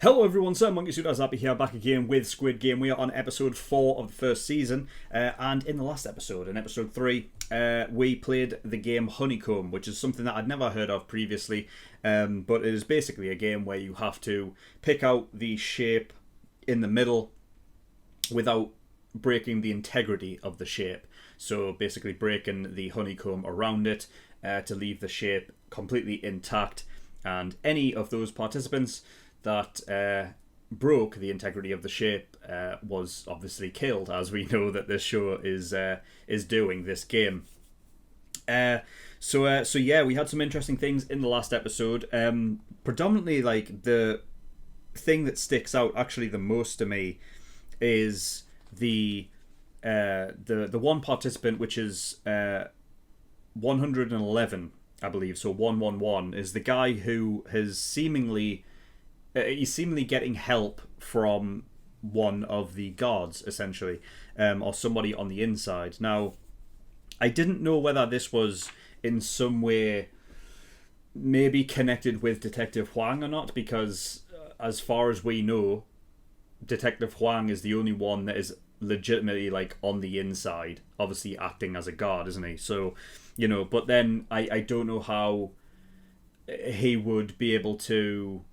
Hello everyone, SirMonkeySuit as happy here, back again with Squid Game. We are on episode 4 of the first season, and in the last episode, in episode 3, we played the game Honeycomb, which is something that I'd never heard of previously, but it is basically a game where you have to pick out the shape in the middle without breaking the integrity of the shape. So basically breaking the honeycomb around it to leave the shape completely intact, and any of those participants that broke the integrity of the shape was obviously killed, as we know that this show is doing this game. So yeah, we had some interesting things in the last episode. Predominantly, like, the thing that sticks out actually the most to me is the one participant, which is 111, I believe. So 111 is the guy who has seemingly getting help from one of the guards, essentially, or somebody on the inside. Now, I didn't know whether this was in some way maybe connected with Detective Huang or not, because as far as we know, Detective Huang is the only one that is legitimately, like, on the inside, obviously acting as a guard, isn't he? So, you know, but then I don't know how he would be able to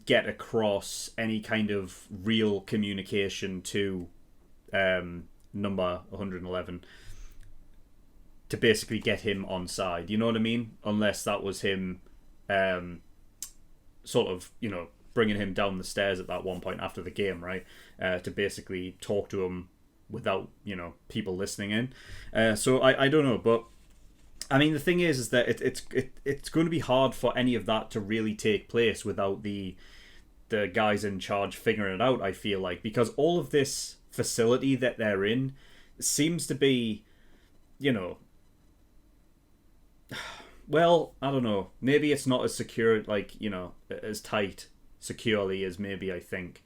get across any kind of real communication to number 111 to basically get him on side, you know what I mean? Unless that was him sort of, you know, bringing him down the stairs at that one point after the game, right? To basically talk to him without, you know, people listening in. So I don't know, but I mean, the thing is that it's going to be hard for any of that to really take place without the guys in charge figuring it out, I feel like, because all of this facility that they're in seems to be, you know, well, I don't know, maybe it's not as secure, like, you know, as tight securely as maybe I think.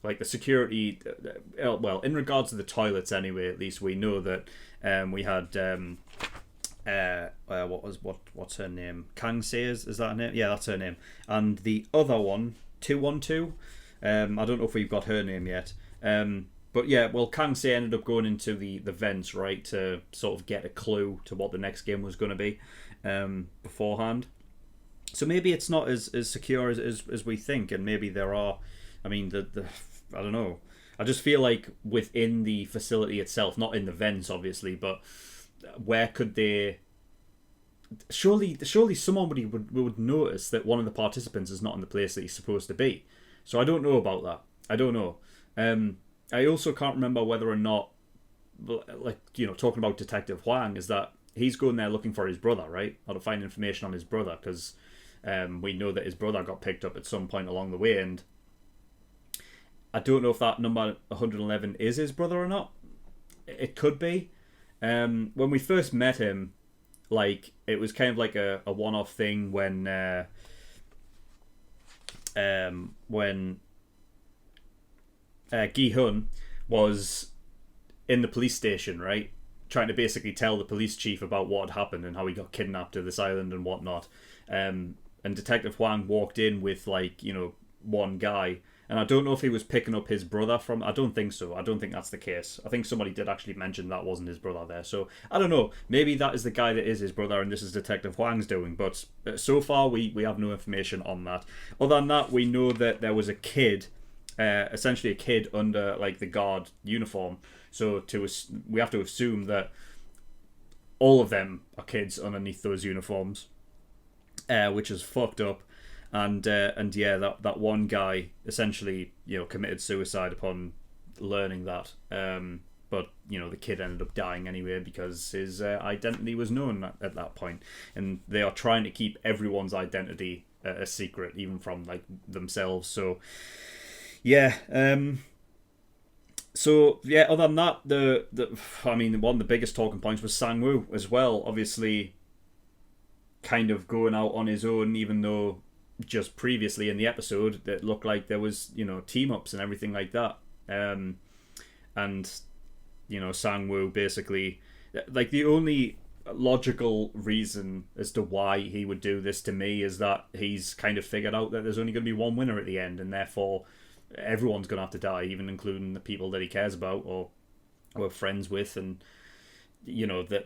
Like, the security, well, in regards to the toilets anyway, at least we know that we had what's her name? Kang Se, is that her name? Yeah, that's her name. And the other one, 212. I don't know if we've got her name yet. But yeah, well, Kang Se ended up going into the vents, right, to sort of get a clue to what the next game was going to be beforehand. So maybe it's not as secure as we think, and maybe there are. I mean, I don't know. I just feel like within the facility itself, not in the vents, obviously, but where could they? Surely someone would notice that one of the participants is not in the place that he's supposed to be. So I don't know about that. I don't know. I also can't remember whether or not, like, you know, talking about Detective Huang, is that he's going there looking for his brother, right? Or to find information on his brother, because we know that his brother got picked up at some point along the way, and I don't know if that number 111 is his brother or not. It could be. When we first met him, like, it was kind of like a one-off thing when Gi-hun was in the police station, right? Trying to basically tell the police chief about what had happened and how he got kidnapped to this island and whatnot. And Detective Huang walked in with, like, you know, one guy. And I don't know if he was picking up his brother from... I don't think so. I don't think that's the case. I think somebody did actually mention that wasn't his brother there. So, I don't know. Maybe that is the guy that is his brother and this is Detective Huang's doing. But so far, we have no information on that. Other than that, we know that there was a kid, essentially a kid under, like, the guard uniform. So we have to assume that all of them are kids underneath those uniforms, which is fucked up. And yeah, that one guy essentially, you know, committed suicide upon learning that. But, you know, the kid ended up dying anyway because his identity was known at that point. And they are trying to keep everyone's identity a secret, even from, like, themselves. So yeah. So yeah, other than that, I mean, one of the biggest talking points was Sang-woo as well. Obviously, kind of going out on his own, even though just previously in the episode it looked like there was, you know, team ups and everything like that. And, you know, Sang-woo basically, like, the only logical reason as to why he would do this to me is that he's kind of figured out that there's only going to be one winner at the end, and therefore everyone's going to have to die, even including the people that he cares about or friends with, and you know that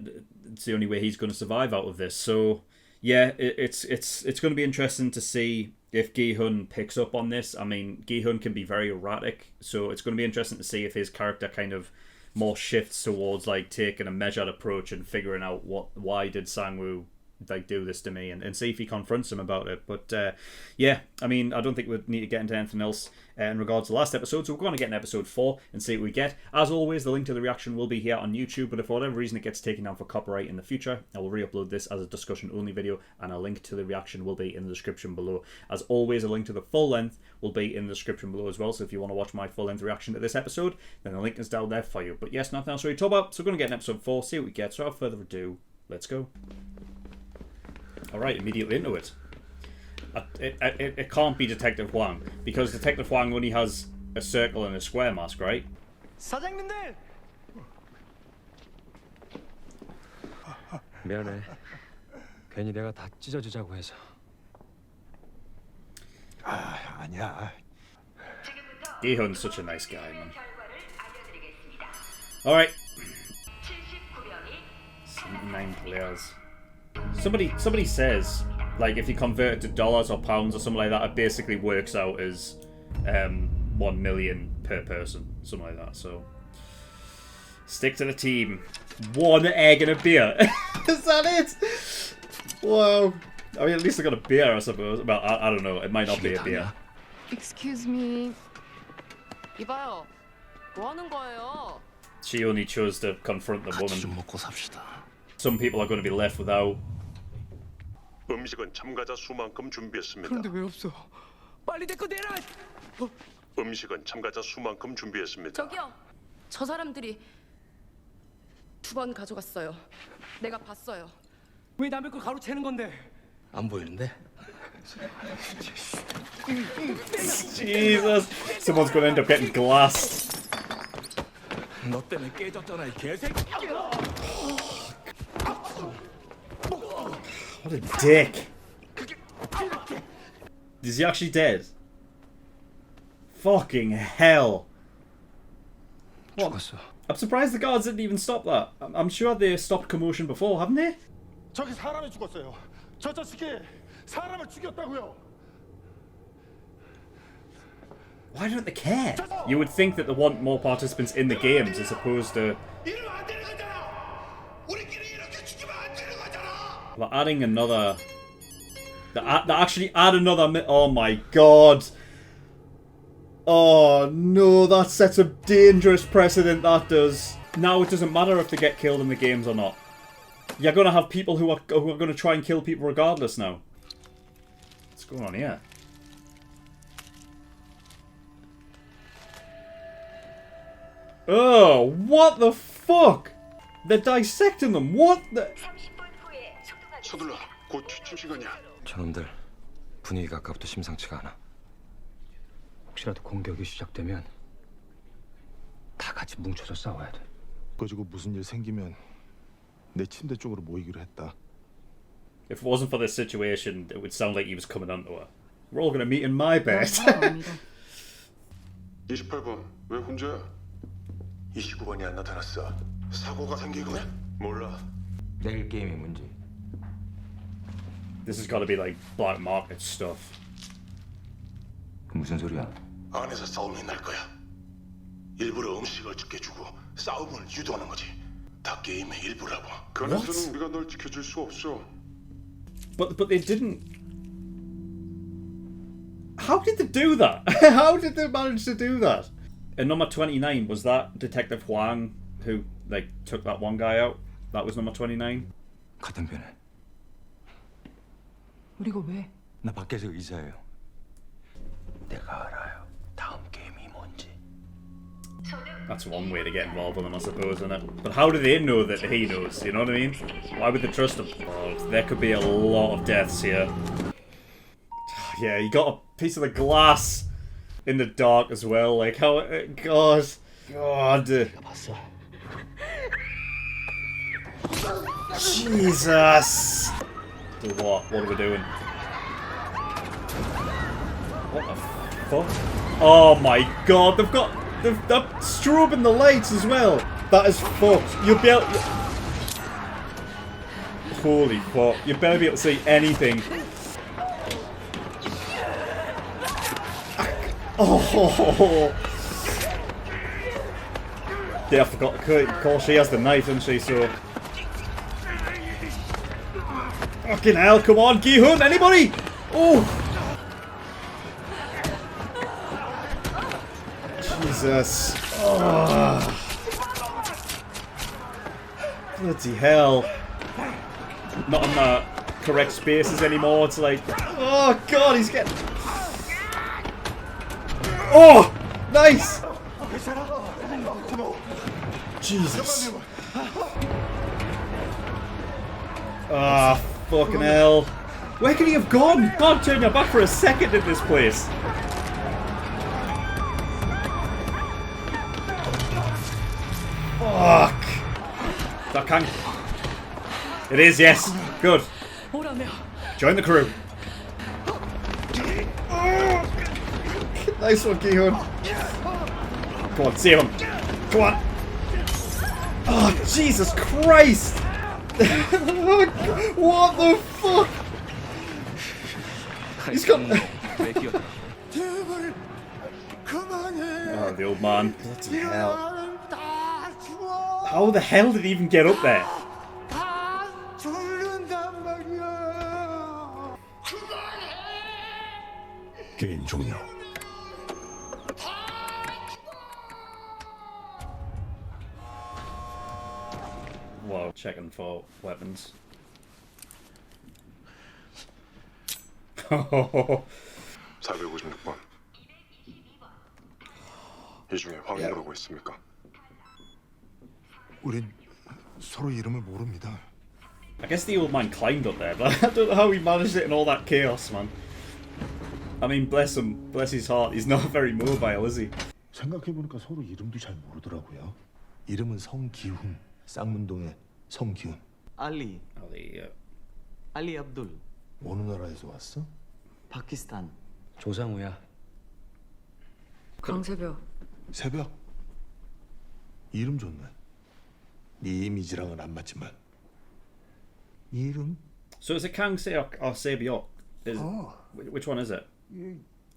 it's the only way he's going to survive out of this. So yeah, it's going to be interesting to see if Gi-hun picks up on this. I mean, Gi-hun can be very erratic, so it's going to be interesting to see if his character kind of more shifts towards like taking a measured approach and figuring out why did Sang-woo like do this to me, and see if he confronts him about it. But yeah, I mean, I don't think we need to get into anything else in regards to the last episode, so we're going to get in episode 4 and see what we get. As always, the link to the reaction will be here on YouTube, but if for whatever reason it gets taken down for copyright in the future, I will re-upload this as a discussion only video, and a link to the reaction will be in the description below. As always, a link to the full length will be in the description below as well, so if you want to watch my full length reaction to this episode, then the link is down there for you. But yes, nothing else really to talk about, so we're going to get in episode 4, see what we get. So without further ado, let's go. Alright, immediately into it. It can't be Detective Hwang, because Detective Hwang only has a circle and a square mask, right? 사장님들! 미안해. 괜히 내가 다 찢어주자고 해서. 아니야. Gi-hun's such a nice guy, man. Alright. 79 players. Somebody says, like, if you convert it to dollars or pounds or something like that, it basically works out as 1 million per person, something like that. So stick to the team. 1 egg and a beer. Is that it? Wow. I mean, at least I got a beer, I suppose. Well, I don't know. It might not be a beer. Excuse me. 이봐요. 뭐 하는 거예요? She only chose to confront the woman. Some people are going to be left without. 음식은 참가자 수만큼 준비했습니다. 그런데 왜 없어? 빨리 내 거 내놔! 음식은 참가자 수만큼 준비했습니다. 저기요. 저 사람들이 2번 가져갔어요. 내가 봤어요. 왜 남의 걸 가로채는 건데? 안 보이는데? Jesus! Someone's going to end up getting glassed. 너 때문에 깨졌잖아, 이 개새끼. What a dick. Is he actually dead? Fucking hell. What? I'm surprised the guards didn't even stop that. I'm sure they stopped commotion before, haven't they? 저기 사람이 죽었어요. 저 자식이 사람을 죽였다고요. Why don't they care? You would think that they want more participants in the games as opposed to... They're adding another... They actually add another... Oh my god. Oh no, that sets a dangerous precedent, that does. Now it doesn't matter if they get killed in the games or not. You're going to have people who are going to try and kill people regardless now. What's going on here? Oh, what the fuck? They're dissecting them. What the... 서둘러, 곧 취침 시간이야. 저놈들 분위기가 아까부터 심상치가 않아. 혹시라도 공격이 시작되면 다 같이 뭉쳐서 싸워야 돼. 가지고 무슨 일 생기면 내 침대 쪽으로 모이기로 했다. If it wasn't for this situation, it would sound like he was coming onto her. We're all going to meet in my bed. 28번, 왜 혼자야? 29번이 안 나타났어. 사고가 생긴 거야? 몰라. 내일 게임이 문제. This has got to be like black market stuff. 무슨 소리야? 안에서 싸움이 날 거야. 일부러 음식을 죽게 주고 싸움을 유도하는 거지. 다 게임의 일부라고. 그 안에서는 우리가 널 지켜줄 수 없어. But they didn't. How did they do that? How did they manage to do that? And number 29, was that Detective Hwang who like took that one guy out? That was number 29. 같은 편에. 우리가 왜? 나 밖에서 의사예요. 내가 알아요. 다음 게임이 뭔지. That's one way to get involved with them, I suppose, isn't it? But how do they know that he knows? You know what I mean? Why would they trust him? Oh, there could be a lot of deaths here. Yeah, you got a piece of the glass in the dark as well. Like how? God. Jesus! So what? What are we doing? What the fuck? Oh my god, they're strobing the lights as well. That is fucked. You'll be able. Holy fuck! You better be able to see anything. Oh! Yeah, I forgot. Of course, she has the knife, doesn't she? So. Fucking hell! Come on, Gi-hun! Anybody? Oh! Jesus! Oh. Bloody hell! Not on the correct spaces anymore. It's like, oh god, he's getting. Oh, nice. Jesus. Ah, fucking hell. Where could he have gone? God, turn your back for a second in this place. Fuck. That can't. It is, yes. Good. Join the crew. Nice one, Gi-hun. Come on, save him. Come on. Oh, Jesus Christ. What the fuck? He's got... Oh, the old man. Bloody hell. How the hell did he even get up there? 게임 종료. Whoa, checking for weapons. Oh, 456번. 이 중에 확인해보고 있습니까? 우린 서로 이름을 모릅니다. I guess the old man climbed up there, but I don't know how he managed it in all that chaos, man. I mean, bless him, bless his heart. He's not very mobile, is he? 생각해보니까 서로 이름도 잘 모르더라고요. 이름은 성기훈, 쌍문동의 성기훈. Ali, Oh, the, Ali Abdul, 어느 나라에서 왔어? Pakistan. 조상우야. 강세벽. 새벽. 이름 좋네. 네 이미지랑은 안 맞지만. 이름? So is it Kang Seok or Sebiok? Is which one is it?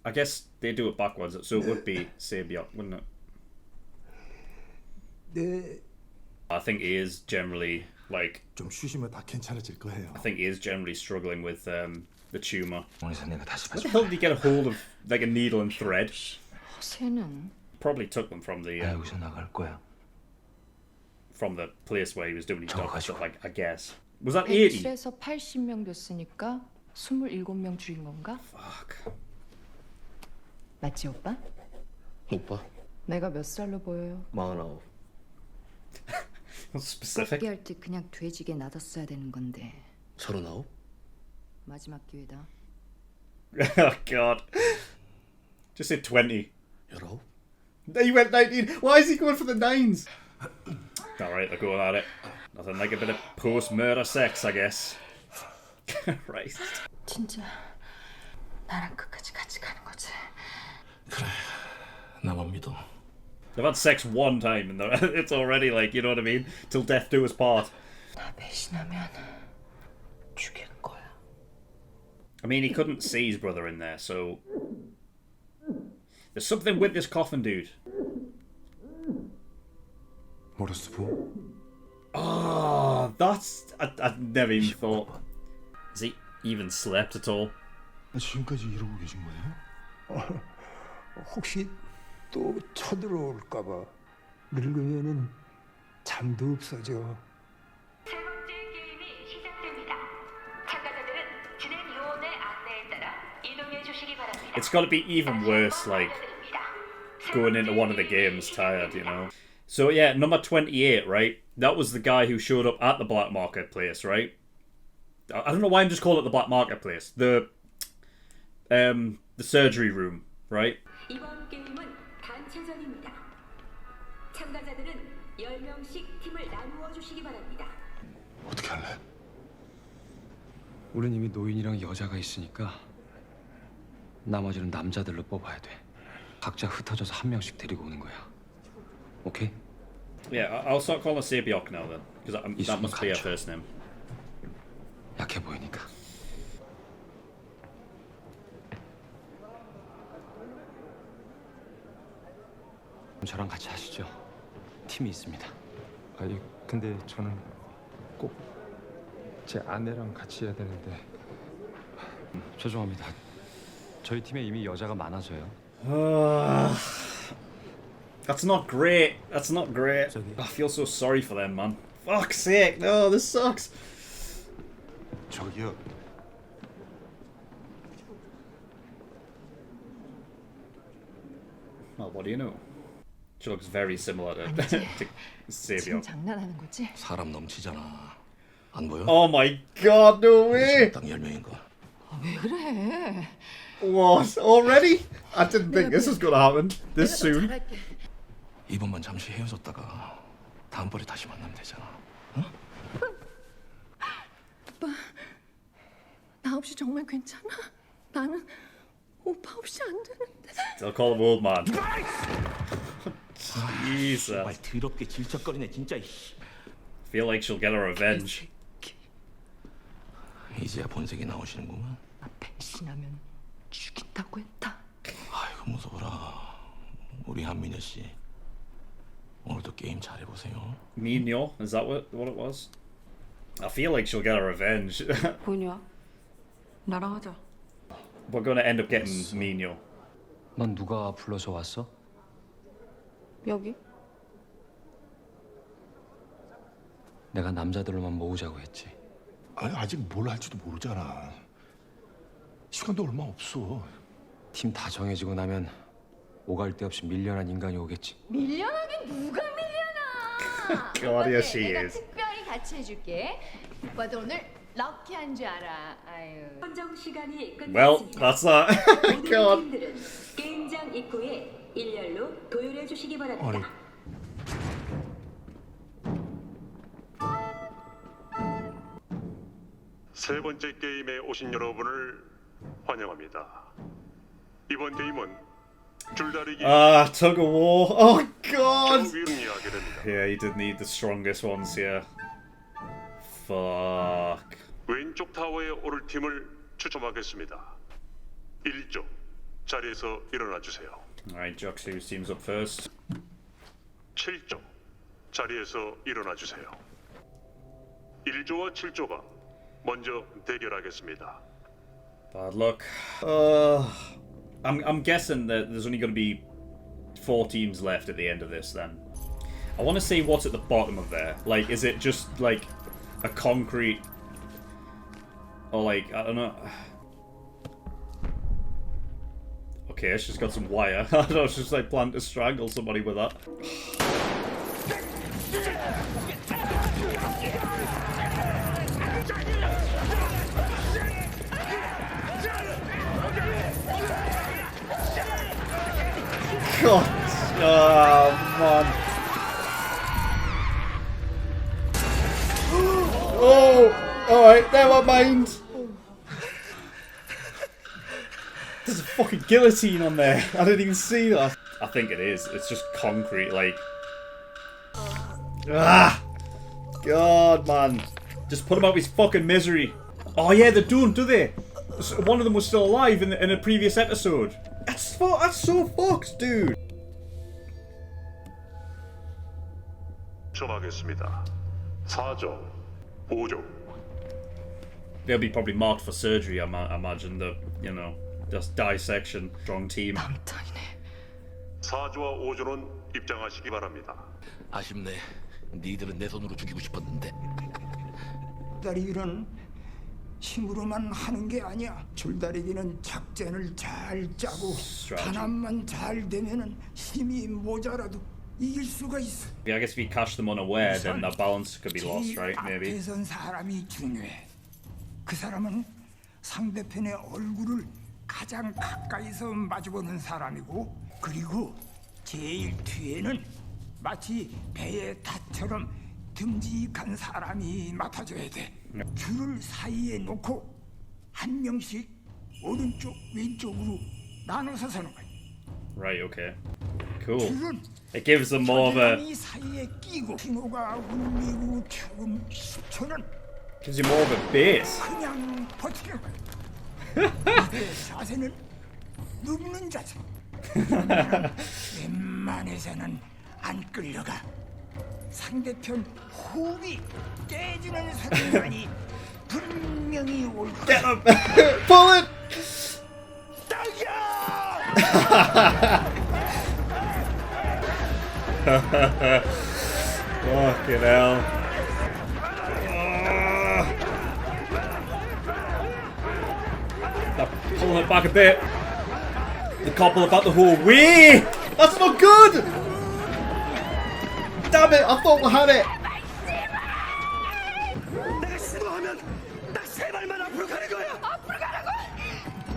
I guess they do it backwards, so it would be Sebiok, wouldn't it? 네. I think he is generally like. 좀 쉬시면 다 괜찮아질 거예요. I think he is generally struggling with the tumor. 오늘서 내가 다시 Where the hell did he get a hold of like a needle and thread? 새는 Probably took them from the 여기서 나갈 거야. place where he was doing his doctor 가지고. stuff. Like I guess was that 80? 107에서 80명 됐으니까 27명 줄인 건가? Fuck. 맞지 오빠? 오빠 내가 몇 살로 보여요? 49. That's specific. 할 때 그냥 돼지게 놔뒀어야 되는 건데 39? 마지막 기회다. Oh god. Just say 20. 19? He went 19. Why is he going for the nines? Alright, they're going at it. Nothing like a bit of post-murder sex, I guess. Right. 진짜 나랑 끝까지 같이 가는 거지? 나만 믿어. They've had sex one time and it's already like, you know what I mean? Till death do us part. 나 배신하면 죽일 거야. I mean, he couldn't see his brother in there, so... There's something with this coffin dude. 모르스부. Oh, that's... I never even thought. Has he even slept at all? 지금까지 이러고 계신 거예요? 혹시 또 쳐들어올까봐 늙으면은 잠도 없어져. 세 번째 게임이 시작됩니다. 참가자들은 진행 요원의 안내에 따라 이동해 주시기 바랍니다. It's got to be even worse, like, going into one of the games tired, you know? So, yeah, number 28, right? That was the guy who showed up at the black marketplace, right? I don't know why I'm just calling it the black marketplace. The surgery room, right? 이번 게임은 단체전입니다. 참가자들은 10명씩 팀을 나누어 주시기 바랍니다. 어떻게 할래? 우린 이미 노인이랑 여자가 있으니까 나머지는 남자들로 뽑아야 돼. 각자 흩어져서 한 명씩 데리고 오는 거야. 오케이? Yeah, I'll start calling her Sabiok now then, because that must be her 있으면 first name. 약해 보이니까. 저랑 같이 하시죠. 팀이 있습니다. 아니 근데 저는 꼭 제 아내랑 같이 해야 되는데. 죄송합니다. 저희 팀에 이미 여자가 많아서요. That's not great. That's not great. I feel so sorry for them, man. Fuck's sake, no, this sucks. 저기요. Well, what do you know? She looks very similar to, 아니지. to 지금 Sabiok. 장난하는 거지? 사람 넘치잖아. 안 보여? Oh my god, no way! 딱 10명인 거. 왜 그래? What? Already? I didn't think this was gonna happen this soon. 잘할게. 이번만 잠시 헤어졌다가 다음번에 다시 만나면 되잖아. 나 없이 정말 괜찮아? 나는 오빠 없이 안 되는데. They'll call him old man. Jesus. 더럽게 질척거리네 진짜. Feel like she'll get her revenge. 이제야 본색이 나오시는구만. 나 배신하면 죽인다고 했다. 아이고 무서워라. 우리 한민여 씨 오늘도 게임 잘해보세요. Mino, is that what it was? I feel like she'll get her revenge. 뭐냐? 나랑 하자. We're gonna end up getting Mino. 넌 누가 불러서 왔어? 여기? 내가 남자들로만 모으자고 했지. 아니 아직 뭘 할지도 모르잖아. 시간도 얼마 없어. 팀 다 정해지고 나면 오갈 데 없이 밀려난 인간이 오겠지. 밀려나긴 누가 밀려나? God, yes, she 내가 is. 특별히 같이 해줄게. 오빠도 오늘 럭키한 줄 알아. 아유. 선정 시간이 Well, 끝났습니다. that's that. 모든 God. 팀들은 게임장 입구에 일렬로 도열해 주시기 바랍니다. 아니. 세 번째 게임에 오신 여러분을 환영합니다. 이번 게임은 줄다리기 Tug-of-war. Oh god! 위험하게 됩니다. Yeah, you did need the strongest ones here. Fuck. 왼쪽 타워에 오를 팀을 추첨하겠습니다. 1조 자리에서 일어나 주세요. Alright, Juxu teams up first. 7조 자리에서 일어나 주세요. 1조와 7조가 먼저 대결하겠습니다. Bad luck. I'm guessing that there's only going to be 4 teams left at the end of this then. I want to see what's at the bottom of there. Like, is it just like a concrete, or like, I don't know. Okay, it's just got some wire. I don't know, it's just like plan to strangle somebody with that. God, oh man. Oh, alright, never mind. There's a fucking guillotine on there. I didn't even see that. I think it is. It's just concrete, like. Ah! God, man. Just put him out of his fucking misery. Oh yeah, they don't, do they? One of them was still alive in a previous episode. That's so fucked, dude. 추첨하겠습니다. 4조, 5조. They'll be probably marked for surgery, I imagine. The, you know, just dissection. Strong team. 남탕이네. 4조와 5조는 입장하시기 바랍니다. 아쉽네. 니들은 내 손으로 죽이고 싶었는데. 줄다리기는 힘으로만 하는 게 아니야. 줄다리기는 작전을 잘 짜고 단합만 잘 되면은 힘이 모자라도 이길 수가 있어. Yeah, I guess if you catch them unaware, then their balance could be lost, right? Maybe. 앞에 선 사람이 중요해. 그 사람은 상대편의 얼굴을 가장 가까이서 마주보는 사람이고, 그리고 제일 뒤에는 마치 배의 탑처럼 듬직한 사람이 맡아줘야 돼. 줄을 사이에 놓고 한 명씩 오른쪽 왼쪽으로 나눠서 서는 거야. Right, okay. Cool. 줄은 It gives them more of a... 겨드랑이 사이에 끼고 신호가 울리고 조금 10초는 gives you more of a base. 그냥 버티는 거야. 이때 자세는 눕는 자세. 웬만해서는 안 끌려가. 상대편 호흡이 깨지는 순간이 분명히 올 Get 거야. up! Pull it! 딸기야! Fucking hell. They're pulling it back a bit. The cobble about the whole way! That's not good! Damn it, I thought we had it! 내가 시도하면 딱 세 발만 앞으로 가는 거야. 앞으로 가라고!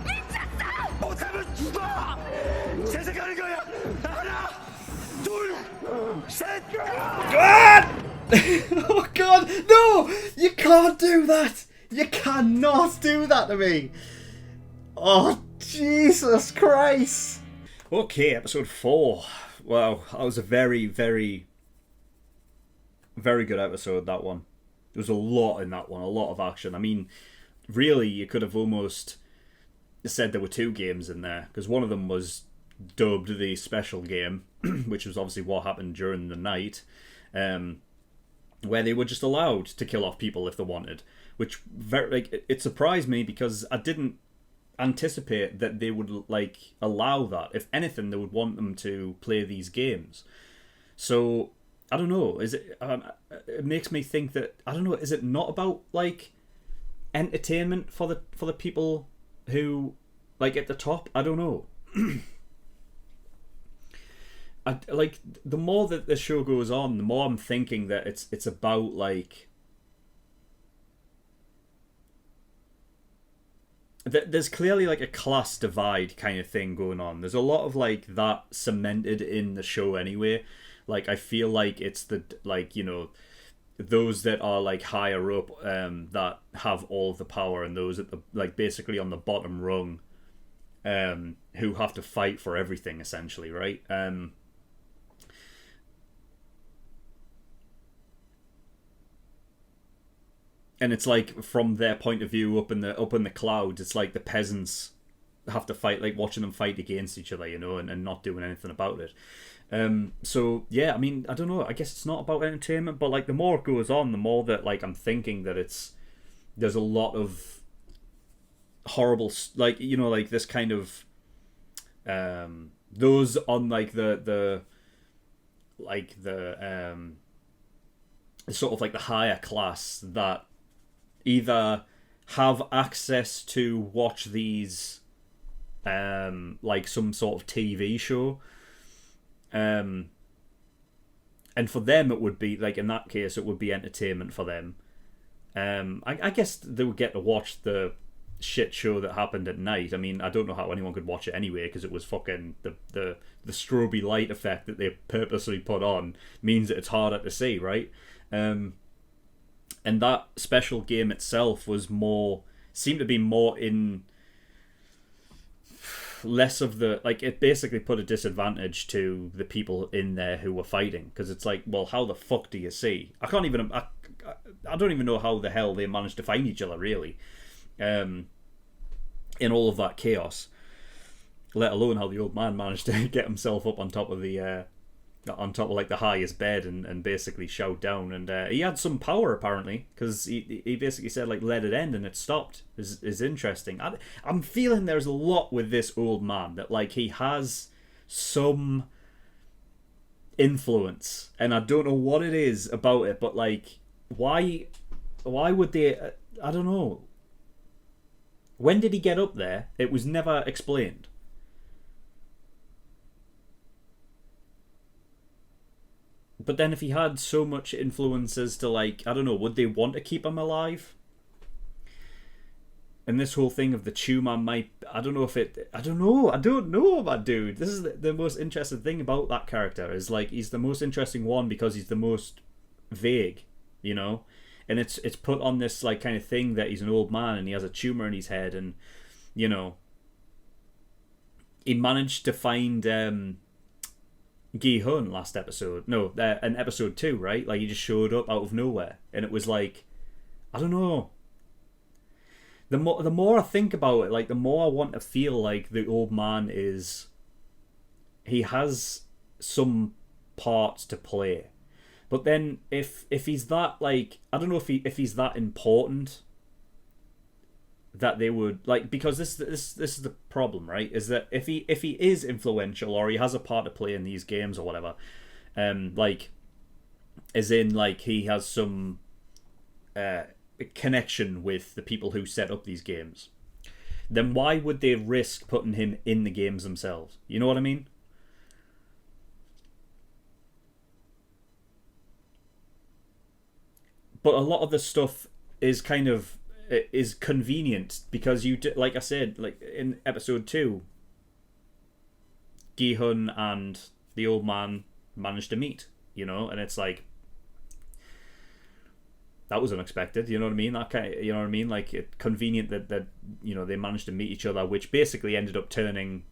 미쳤어! 못하면 죽어. 재생하는 거야. 하나, 둘, 셋. God! Oh god, no! You can't do that! You cannot do that to me! Oh, Jesus Christ! Okay, episode 4. Wow, that was a very, very, very good episode, that one. There was a lot in that one, a lot of action. I mean, really, you could have almost said there were 2 games in there, because one of them was dubbed the special game, which was obviously what happened during the night, where they were just allowed to kill off people if they wanted, which it surprised me because I didn't anticipate that they would allow that. If anything, they would want them to play these games. So I don't know. Is it? It makes me think that I don't know. Is it not about entertainment for the people who at the top? I don't know. The more that the show goes on, the more I'm thinking that it's about there's clearly a class divide kind of thing going on. There's a lot of that cemented in the show anyway. I feel like it's those that are higher up that have all of the power, and those at the basically on the bottom rung who have to fight for everything essentially, right? And it's from their point of view up in the clouds, it's the peasants have to fight, watching them fight against each other, and not doing anything about it. So yeah, I mean, I don't know. I guess it's not about entertainment, but the more it goes on, the more that I'm thinking that there's a lot of horrible, this kind of those on the sort of the higher class that either have access to watch these some sort of TV show, and for them it would be in that case it would be entertainment for them. I guess they would get to watch the shit show that happened at night. I mean, I don't know how anyone could watch it anyway, because it was fucking the strobe light effect that they purposely put on means that it's harder to see, right? And that special game itself seemed to be more in less of the it basically put a disadvantage to the people in there who were fighting, because it's well, how the fuck do you see? I don't even know how the hell they managed to find each other really, in all of that chaos, let alone how the old man managed to get himself up on top of the the highest bed and basically shout down. And he had some power apparently, because he basically said let it end, and it stopped. Is interesting. I'm feeling there's a lot with this old man, that he has some influence, and I don't know what it is about it, but why would they? I don't know. When did he get up there? It was never explained. But then if he had so much influence as to I don't know, would they want to keep him alive? And this whole thing of the tumor might, I don't know, my dude. This is the most interesting thing about that character, is he's the most interesting one because he's the most vague. you know, and it's put on this like kind of thing that he's an old man and he has a tumor in his head, and you know, he managed to find Gi-hun last episode. No, in episode 2, right? Like he just showed up out of nowhere, and it was like, I don't know. The more I think about it, like the more I want to feel like the old man he has some parts to play. But then if he's that, like, I don't know if he's that important that they would, like, because this is the problem, right? Is that if he is influential or he has a part to play in these games or whatever, like, as in like he has some connection with the people who set up these games, then why would they risk putting him in the games themselves? You know what I mean? But a lot of the stuff is kind of is convenient because like I said, like in episode 2, Gi-hun and the old man managed to meet, you know, and it's like that was unexpected, you know what I mean? That kind of, you know what I mean? Like convenient that you know they managed to meet each other, which basically ended up turning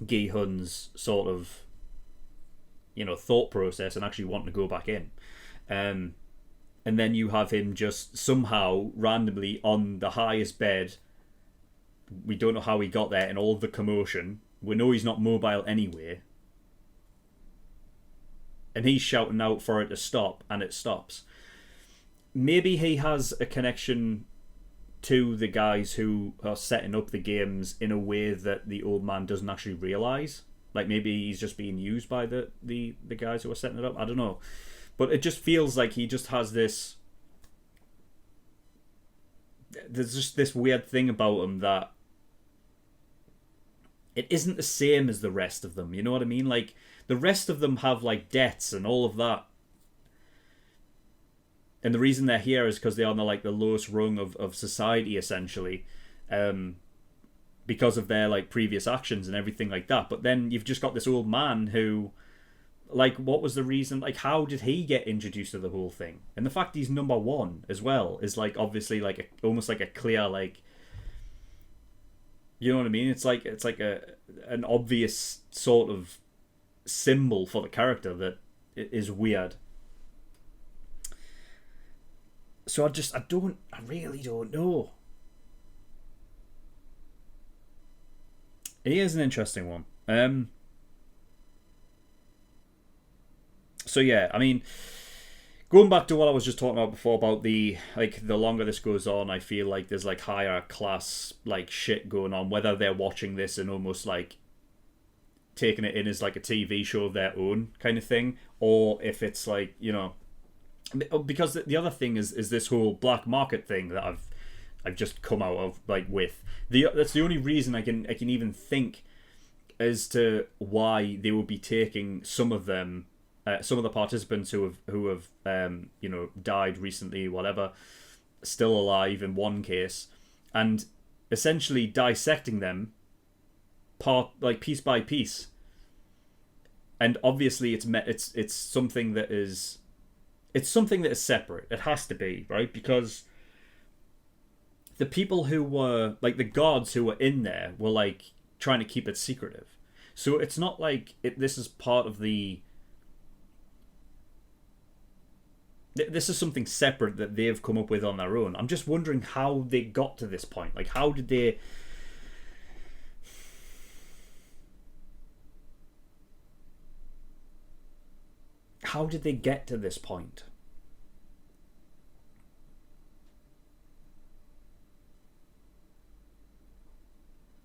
Gi-hun's sort of, you know, thought process and actually wanting to go back in. And then you have him just somehow randomly on the highest bed. We don't know how he got there in all the commotion. We know he's not mobile anyway. And he's shouting out for it to stop, and it stops. Maybe he has a connection to the guys who are setting up the games in a way that the old man doesn't actually realise. Like maybe he's just being used by the guys who are setting it up. I don't know. But it just feels like he just has this... There's just this weird thing about him that it isn't the same as the rest of them. You know what I mean? Like, the rest of them have, like, debts and all of that. And the reason they're here is because they're on the lowest rung of society, essentially. Because of their, like, previous actions and everything like that. But then you've just got this old man who... Like, what was the reason? Like, how did he get introduced to the whole thing? And the fact he's number 1 as well is, like, obviously, like, almost like a clear, like... You know what I mean? It's like an obvious sort of symbol for the character that is weird. So I really don't know. He is an interesting one. So yeah, I mean, going back to what I was just talking about before about the longer this goes on, I feel like there's like higher class like shit going on, whether they're watching this and almost like taking it in as like a TV show of their own kind of thing, or if it's like, you know, because the other thing is this whole black market thing that I've just come out of like with that's the only reason I can even think as to why they would be taking some of them. Some of the participants who have you know, died recently, whatever, still alive in one case, and essentially dissecting them piece by piece. And obviously it's something that is separate. It has to be, right? Because the people who were like the gods who were in there were like trying to keep it secretive. So it's not like this is part of the... This is something separate that they've come up with on their own. I'm just wondering how they got to this point. Like, how did they... How did they get to this point?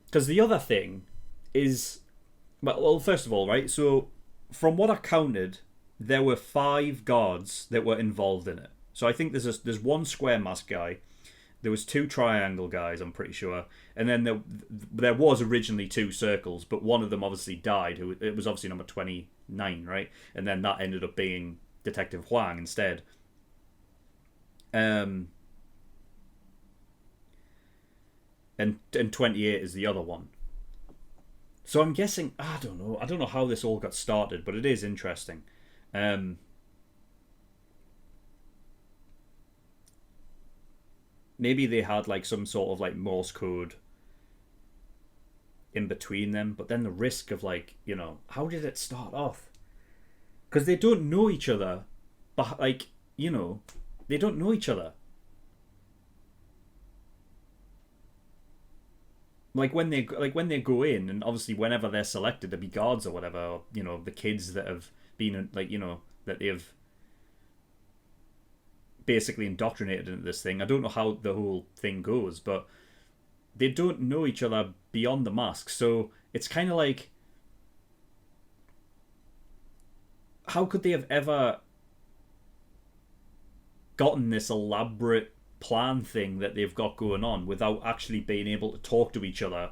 Because the other thing is... Well, first of all, right, so from what I counted... There were 5 gods that were involved in it. So I think there's one square mask guy. There was 2 triangle guys, I'm pretty sure. And then there was originally 2 circles, but one of them obviously died. It was obviously number 29, right? And then that ended up being Detective Huang instead. And 28 is the other one. So I'm guessing... I don't know how this all got started, but it is interesting. maybe they had like some sort of like Morse code in between them, but then the risk of like, you know, how did it start off? Because they don't know each other, but like, you know, they don't know each other. Like when they go in, and obviously whenever they're selected to be guards or whatever, or, you know, the kids that have been like, you know, that they've basically indoctrinated into this thing. I don't know how the whole thing goes, but they don't know each other beyond the mask. So it's kind of like, how could they have ever gotten this elaborate plan thing that they've got going on without actually being able to talk to each other?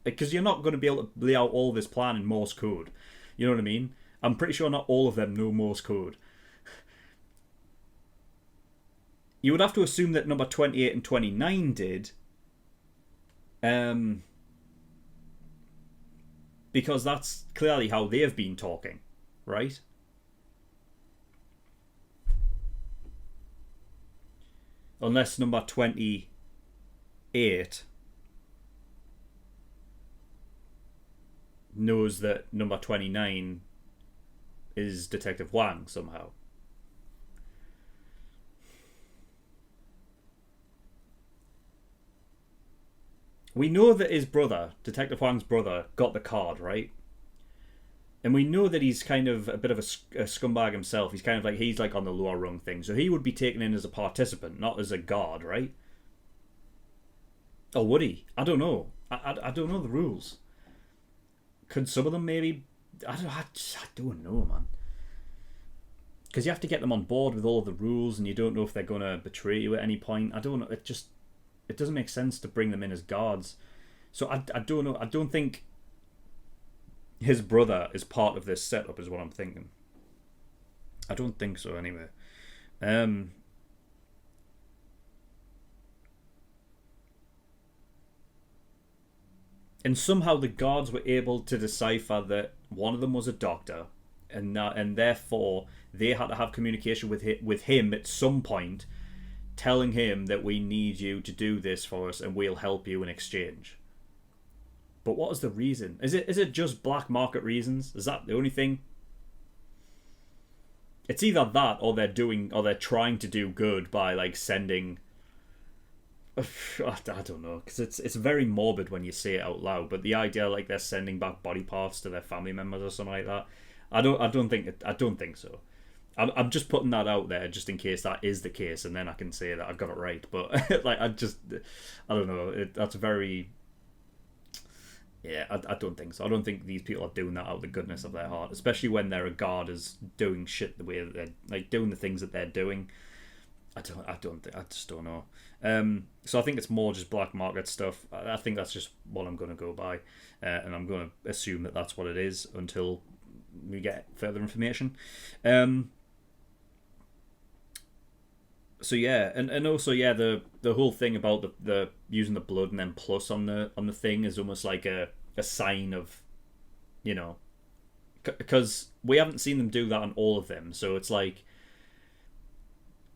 Because you're not going to be able to lay out all this plan in Morse code. You know what I mean? I'm pretty sure not all of them know Morse code. You would have to assume that number 28 and 29 did. Because that's clearly how they've been talking, right? Unless number 28 knows that number 29 is Detective Wang somehow. We know that his brother, Detective Wang's brother, got the card, right? And we know that he's kind of a bit of a scumbag himself. He's kind of like, he's like on the lower rung thing. So he would be taken in as a participant, not as a guard, right? Or would he? I don't know. I don't know the rules. Could some of them maybe... I don't know, man. Because you have to get them on board with all of the rules, and you don't know if they're going to betray you at any point. I don't know. It doesn't make sense to bring them in as guards. So I don't know. I don't think his brother is part of this setup, is what I'm thinking. I don't think so, anyway. And somehow the guards were able to decipher that one of them was a doctor, and therefore they had to have communication with him at some point, telling him that we need you to do this for us and we'll help you in exchange. But what is the reason? Is it just black market reasons? Is that the only thing? It's either that or they're trying to do good by like sending... I don't know, because it's very morbid when you say it out loud, but the idea like they're sending back body parts to their family members or something like that, I don't think so. I'm just putting that out there just in case that is the case, and then I can say that I've got it right. But like I don't know. That's very... Yeah, I don't think so. I don't think these people are doing that out of the goodness of their heart, especially when they're a guard is doing shit the way that they're like doing the things that they're doing. I just don't know. So I think it's more just black market stuff. I think that's just what I'm going to go by, and I'm going to assume that that's what it is until we get further information. So yeah, and also yeah, the whole thing about the using the blood and then plus on the thing is almost like a sign of, you know, because we haven't seen them do that on all of them. So it's like,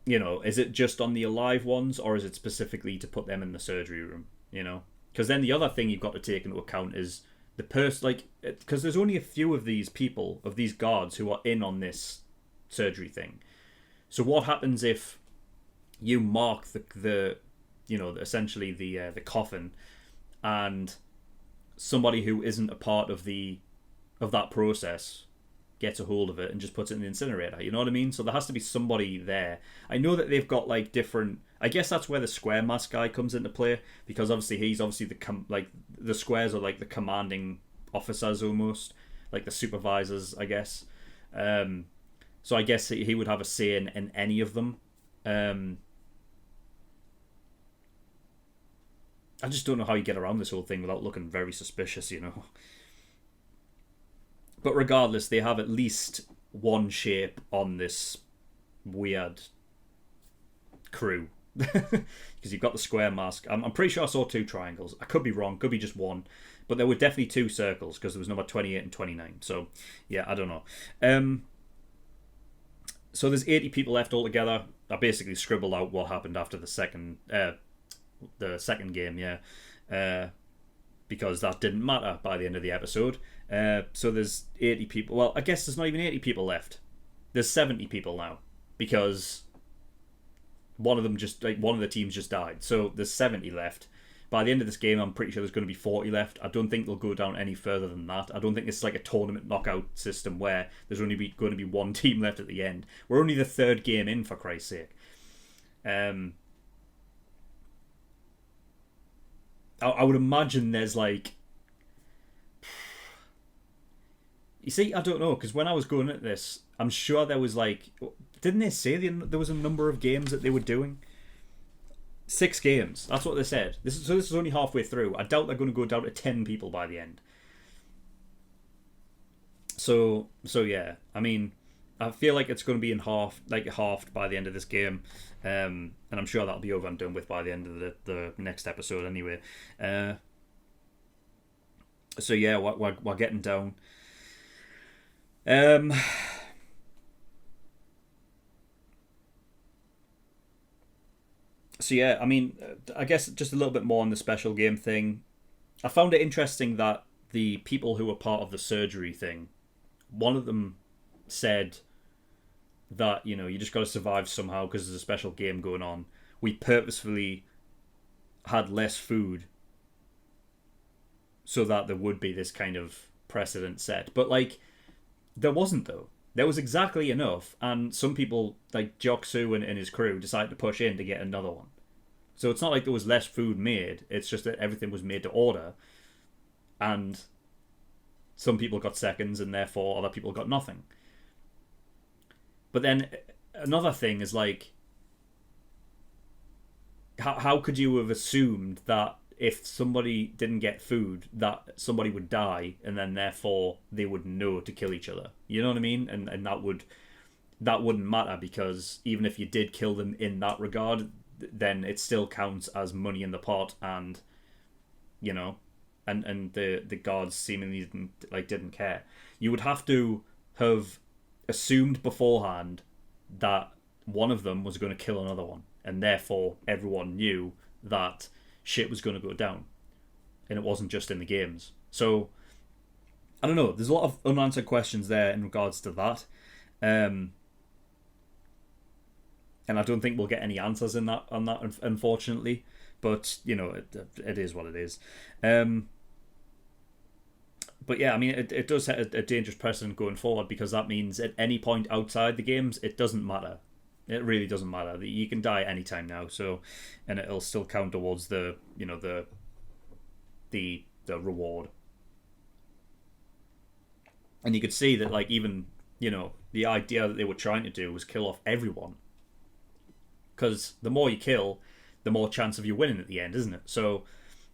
you know, is it just on the alive ones, or is it specifically to put them in the surgery room? You know, because then the other thing you've got to take into account is the person, like, because there's only a few of these people, of these guards, who are in on this surgery thing. So what happens if you mark the you know, essentially the coffin, and somebody who isn't a part of that process gets a hold of it and just puts it in the incinerator? You know what I mean? So there has to be somebody there. I know that they've got like different... I guess that's where the square mask guy comes into play, because obviously he's the squares are like the commanding officers almost, like the supervisors, I guess. So I guess he would have a say in any of them. I just don't know how you get around this whole thing without looking very suspicious, you know. But regardless, they have at least one shape on this weird crew. Because you've got the square mask. I'm pretty sure I saw 2 triangles. I could be wrong, could be just one. But there were definitely 2 circles, because there was number 28 and 29. So, yeah, I don't know. So there's 80 people left altogether. I basically scribbled out what happened after the second... the second game, because that didn't matter by the end of the episode. So there's 80 people. Well, I guess there's not even 80 people left. There's 70 people now because one of the teams just died. So there's 70 left. By the end of this game, I'm pretty sure there's going to be 40 left. I don't think they'll go down any further than that. I don't think it's like a tournament knockout system where there's only going to be one team left at the end. We're only the third game in, for Christ's sake. I would imagine there's like... You see, I don't know, because when I was going at this, I'm sure there was like... Didn't they say there was a number of games that they were doing? 6 games. That's what they said. This is only halfway through. I doubt they're going to go down to 10 people by the end. So yeah. I mean, I feel like it's going to be halved by the end of this game. And I'm sure that'll be over and done with by the end of the next episode anyway. So yeah, we're getting down. So yeah, I mean, I guess just a little bit more on the special game thing. I found it interesting that the people who were part of the surgery thing, one of them said that, you know, you just got to survive somehow because there's a special game going on. We purposefully had less food so that there would be this kind of precedent set. But, like, there wasn't, though. There was exactly enough, and some people, like Jok-Soo and his crew, decided to push in to get another one. So it's not like there was less food made, it's just that everything was made to order, and some people got seconds, and therefore other people got nothing. But then another thing is, like, how could you have assumed that if somebody didn't get food, that somebody would die, and then therefore they would know to kill each other? You know what I mean? And that wouldn't matter, because even if you did kill them in that regard, then it still counts as money in the pot, and you know, and the guards seemingly didn't care. You would have to have assumed beforehand that one of them was going to kill another one, and therefore everyone knew that shit was going to go down, and it wasn't just in the games. So I don't know, there's a lot of unanswered questions there in regards to that, and I don't think we'll get any answers on that unfortunately, but you know, it is what it is. But yeah, I mean, it does set a dangerous precedent going forward, because that means at any point outside the games, it doesn't matter. It really doesn't matter. You can die anytime now, so, and it'll still count towards the, you know, the reward. And you could see that, like, even, you know, the idea that they were trying to do was kill off everyone, because the more you kill, the more chance of you winning at the end, isn't it? So,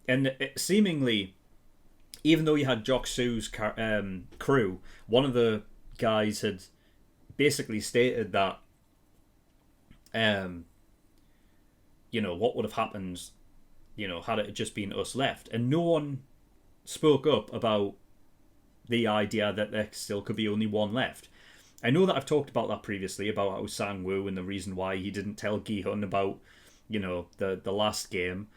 and seemingly, even though you had Jok-Soo's crew, one of the guys had basically stated that, you know, what would have happened, you know, had it just been us left, and no one spoke up about the idea that there still could be only one left. I know that I've talked about that previously, about how Sang-woo and the reason why he didn't tell Gi-hun about, you know, the last game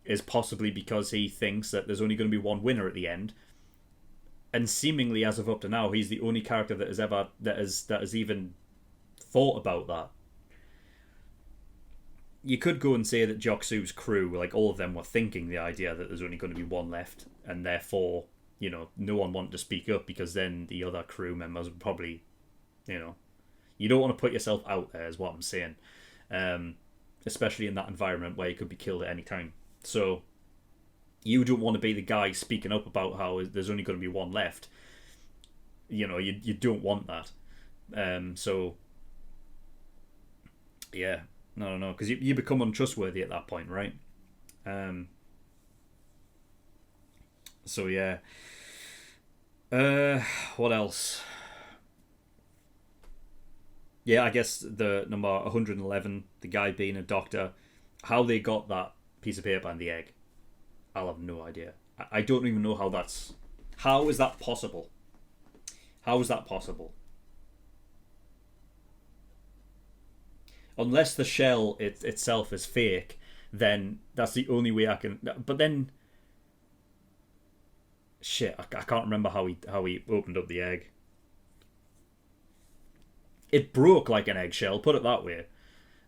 is possibly because he thinks that there's only going to be one winner at the end. And seemingly, as of up to now, he's the only character that has even thought about that. You could go and say that Jok-Soo's crew, like all of them, were thinking the idea that there's only going to be one left, and therefore, you know, no one wanted to speak up, because then the other crew members would probably, you know, you don't want to put yourself out there, is what I'm saying, especially in that environment where you could be killed at any time. So you don't want to be the guy speaking up about how there's only going to be one left. You know, you don't want that. So yeah, no, because you become untrustworthy at that point, right? So yeah. What else? Yeah, I guess the number 111, the guy being a doctor, how they got that piece of paper and the egg, I'll have no idea. I don't even know how is that possible? How is that possible? Unless the shell itself is fake, then that's the only way I can. But then, shit, I can't remember how he opened up the egg. It broke like an eggshell, put it that way.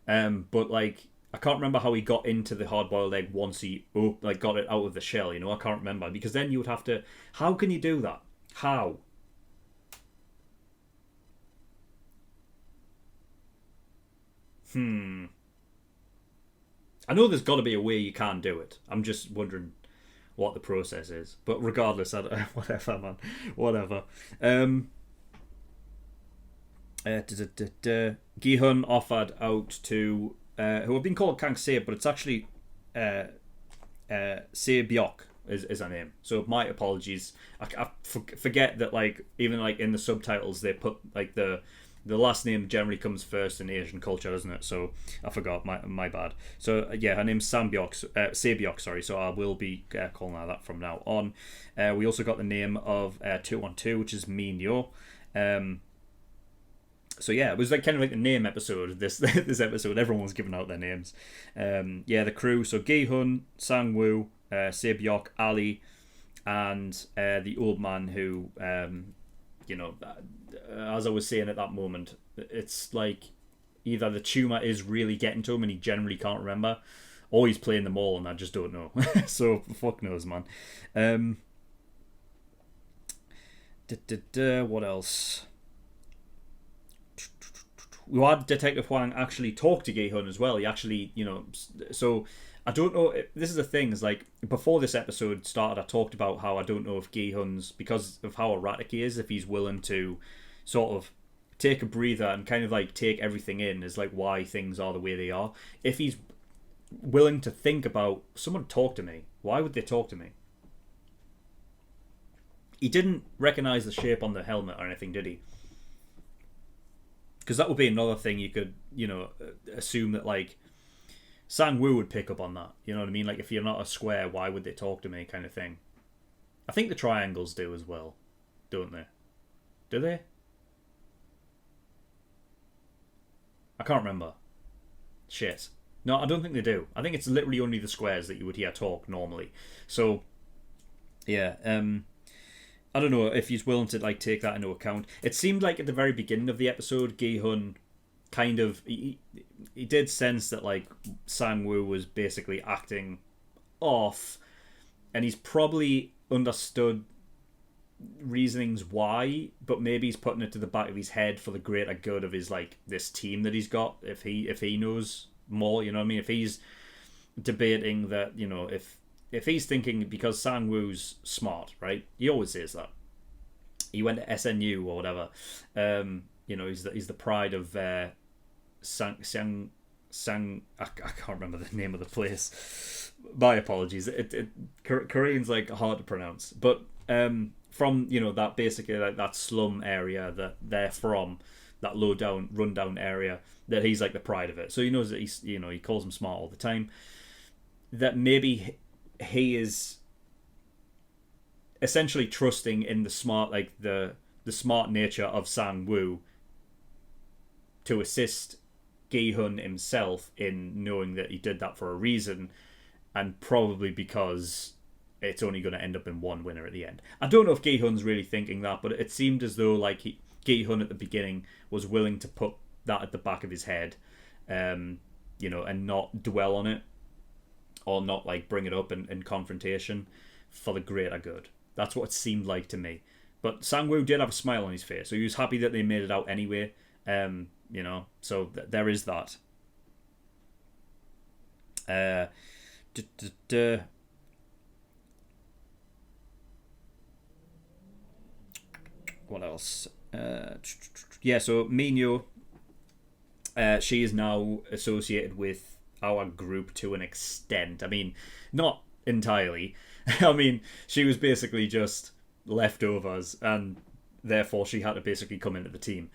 But like, I can't remember how he got into the hard-boiled egg once he got it out of the shell. You know, I can't remember, because then you would have to. How can you do that? How? I know there's got to be a way you can do it. I'm just wondering what the process is. But regardless, whatever, man. Whatever. Gi-hun offered out to who have been called Kang Se, but it's actually Se Byok is her name. So my apologies. I forget that, like, even like in the subtitles they put like the last name generally comes first in Asian culture, doesn't it? So I forgot. My bad. So yeah, her name's Se Byok. Sorry. So I will be calling her that from now on. We also got the name of 212, which is Minyo. So yeah, it was like kind of like the name episode. This episode, everyone was giving out their names. The crew. So Gi-hun, Sang-woo, Se Byok, Ali, and the old man who, as I was saying at that moment, it's like either the tumor is really getting to him and he generally can't remember, or he's playing them all and I just don't know. So fuck knows, man. What else? We had Detective Huang actually talk to Gi-hun as well. He actually, so I don't know. This is the thing, is like, before this episode started, I talked about how I don't know if Gi-hun's, because of how erratic he is, if he's willing to sort of take a breather and kind of like take everything in as like why things are the way they are. If he's willing to think about, someone talk to me. Why would they talk to me? He didn't recognize the shape on the helmet or anything, did he? Because that would be another thing you could, assume that, like, Sang-woo would pick up on that. You know what I mean? Like, if you're not a square, why would they talk to me, kind of thing. I think the triangles do as well, don't they? Do they? I can't remember. Shit. No, I don't think they do. I think it's literally only the squares that you would hear talk normally. So, yeah, I don't know if he's willing to like take that into account. It seemed like at the very beginning of the episode, Gi-hun kind of he did sense that like Sang-woo was basically acting off, and he's probably understood reasonings why, but maybe he's putting it to the back of his head for the greater good of his like this team that he's got. If he knows more, you know what I mean? If he's debating that, if he's thinking, because Sang-woo's smart, right? He always says that. He went to SNU or whatever. He's the pride of Sang. I can't remember the name of the place. My apologies. Korean's like hard to pronounce, but from that basically like that slum area that they're from, that low down rundown area, that he's like the pride of it. So he knows that he's he calls him smart all the time. That maybe he is essentially trusting in the smart, like the smart nature of Sang-woo to assist Gi-hun himself in knowing that he did that for a reason, and probably because it's only going to end up in one winner at the end. I don't know if Gi-hun's really thinking that, but it seemed as though like Gi-hun at the beginning was willing to put that at the back of his head, and not dwell on it, or not like bring it up in confrontation for the greater good. That's what it seemed like to me. But Sang-woo did have a smile on his face, so he was happy that they made it out anyway. So there is that. What else? So Minyo, she is now associated with our group to an extent. I mean, not entirely. I mean, she was basically just leftovers, and therefore she had to basically come into the team.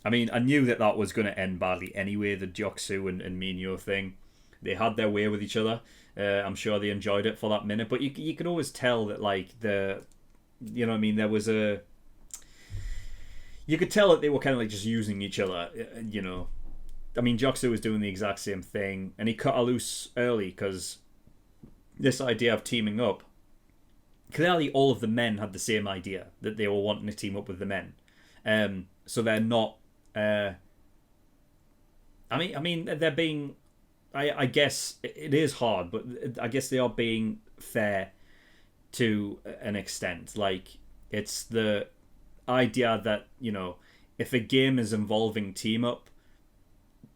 I mean, I knew that was going to end badly anyway, the Joksu and Minyo thing. They had their way with each other. I'm sure they enjoyed it for that minute, but you could always tell that, like, there was a... You could tell that they were kind of like just using each other, I mean, Joksu was doing the exact same thing, and he cut her loose early because this idea of teaming up. Clearly, all of the men had the same idea that they were wanting to team up with the men. So they're not. I mean, they're being. I guess it is hard, but I guess they are being fair to an extent. Like, it's the idea that, you know, if a game is involving team up,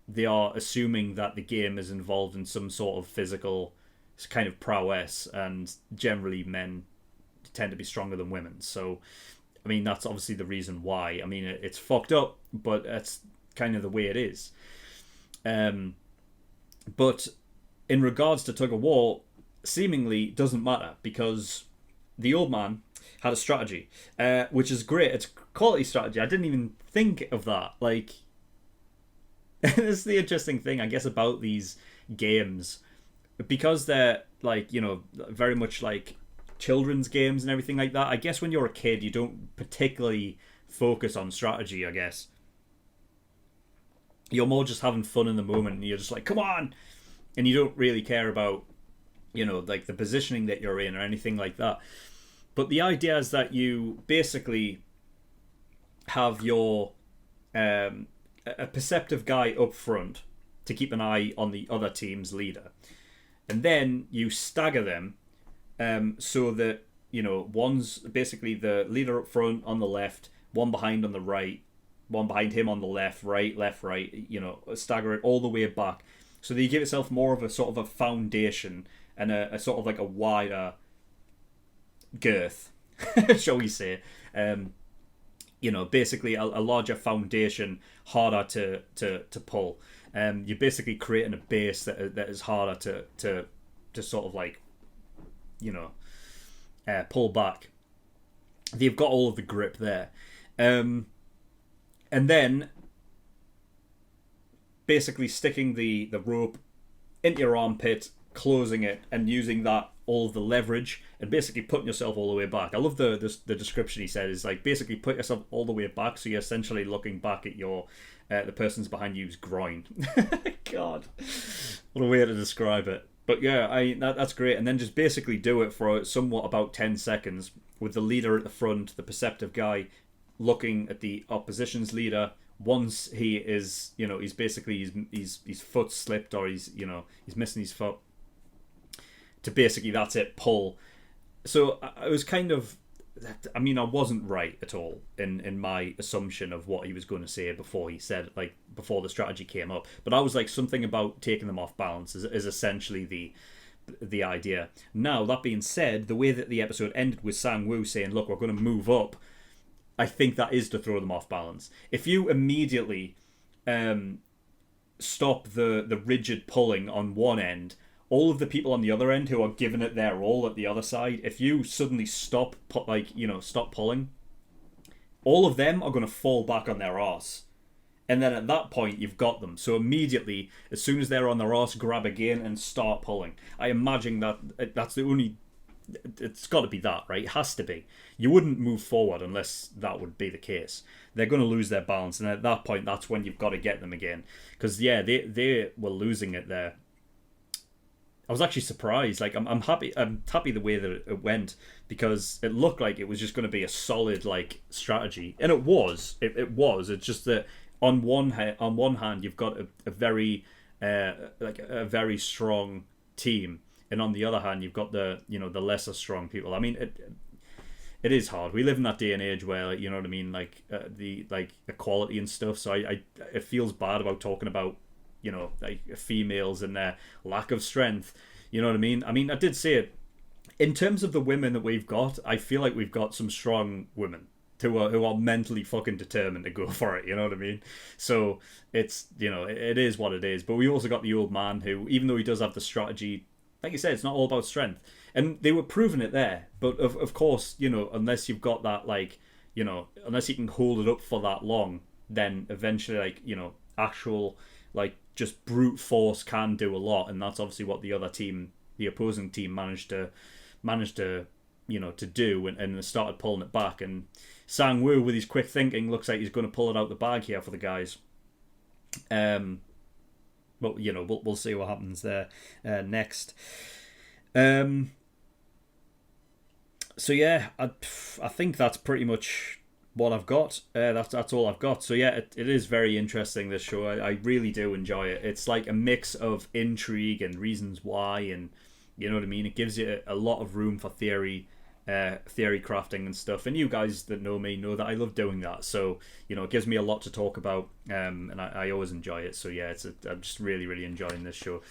they are assuming that the game is involved in some sort of physical kind of prowess, and generally men tend to be stronger than women. So, I mean, that's obviously the reason why. I mean, it's fucked up, but that's kind of the way it is. But in regards to Tug-of-war, seemingly doesn't matter, because the old man had a strategy, which is great. It's quality strategy. I didn't even think of that. Like, this is the interesting thing, I guess, about these games, because they're, like, you know, very much like children's games and everything like that. I guess when you're a kid, you don't particularly focus on strategy, I guess. You're more just having fun in the moment, and you're just like, come on! And you don't really care about, you know, like the positioning that you're in or anything like that. But the idea is that you basically have your a perceptive guy up front to keep an eye on the other team's leader. And then you stagger them so that, you know, one's basically the leader up front on the left, one behind on the right, one behind him on the left, right, you know, stagger it all the way back. So that you give yourself more of a sort of a foundation and a sort of like a wider girth, shall we say. You know, basically a larger foundation, harder to pull. You're basically creating a base that is harder to sort of like, you know, pull back. They've got all of the grip there. And then basically sticking the rope into your armpit, closing it, and using that, all of the leverage, and basically putting yourself all the way back. I love the description he said is like, basically put yourself all the way back, so you're essentially looking back at your the person's behind you's groin. God, what a way to describe it. But yeah, that's great. And then just basically do it for somewhat about 10 seconds with the leader at the front, the perceptive guy, looking at the opposition's leader. Once he is, you know, he's basically his foot slipped, or he's missing his foot, to basically, that's it, pull. So I was kind of, I mean, I wasn't right at all in my assumption of what he was going to say before he said, like, before the strategy came up. But I was like, something about taking them off balance is essentially the idea. Now, that being said, the way that the episode ended with Sang-woo saying, look, we're going to move up, I think that is to throw them off balance. If you immediately stop the rigid pulling on one end, all of the people on the other end who are giving it their all at the other side, if you suddenly stop pulling, all of them are going to fall back on their arse. And then at that point, you've got them. So immediately, as soon as they're on their arse, grab again and start pulling. I imagine that's the only... It's got to be that, right? It has to be. You wouldn't move forward unless that would be the case. They're going to lose their balance, and at that point, that's when you've got to get them again. Because yeah, they were losing it there. I was actually surprised. Like, I'm happy. I'm happy the way that it went, because it looked like it was just going to be a solid, like, strategy, and it was. It was. It's just that on one hand, you've got a very a very strong team. And on the other hand, you've got the lesser strong people. I mean, it is hard. We live in that day and age where, like, you know what I mean, like the equality and stuff. So it feels bad about talking about, you know, like females and their lack of strength. You know what I mean? I mean, I did say it in terms of the women that we've got. I feel like we've got some strong women who are mentally fucking determined to go for it. You know what I mean? So it's, you know, it is what it is. But we also got the old man who, even though he does have the strategy, like you said, it's not all about strength. And they were proving it there. But of course, you know, unless you've got that, like, you know, unless you can hold it up for that long, then eventually, like, you know, actual, like, just brute force can do a lot. And that's obviously what the other team, the opposing team, managed to, you know, to do, and they started pulling it back. And Sang-woo, with his quick thinking, looks like he's going to pull it out the bag here for the guys. but we'll see what happens there next. So yeah, I think that's pretty much what I've got. That's all I've got. So yeah, it is very interesting, this show. I really do enjoy it. It's like a mix of intrigue and reasons why, and you know what I mean. It gives you a lot of room for theory crafting and stuff. And you guys that know me know that I love doing that. So it gives me a lot to talk about, and I always enjoy it. So yeah, I'm just really, really enjoying this show.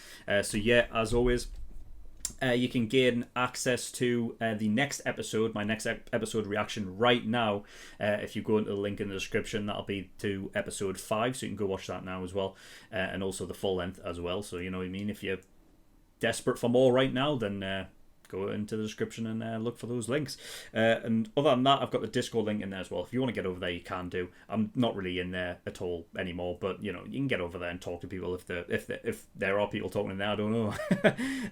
So yeah, as always. You can gain access to the next episode, my next episode reaction right now. If you go into the link in the description, that'll be to episode 5, so you can go watch that now as well, and also the full length as well. So you know what I mean. If you're desperate for more right now, then go into the description and look for those links. And other than that, I've got the Discord link in there as well. If you want to get over there, you can do. I'm not really in there at all anymore, but you can get over there and talk to people if there are people talking in there. I don't know.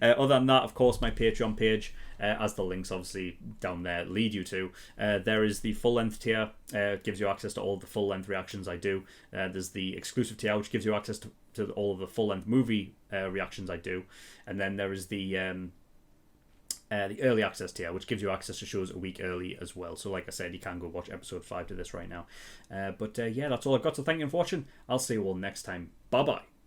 Other than that, of course, my Patreon page, as the links obviously down there lead you to. There is the full length tier. Gives you access to all the full length reactions I do. There's the exclusive tier, which gives you access to all of the full length movie reactions I do, and then there is the early access tier, which gives you access to shows a week early as well. So like I said, you can go watch episode 5 to this right now. But yeah, that's all I've got. So thank you for watching. I'll see you all next time. Bye bye.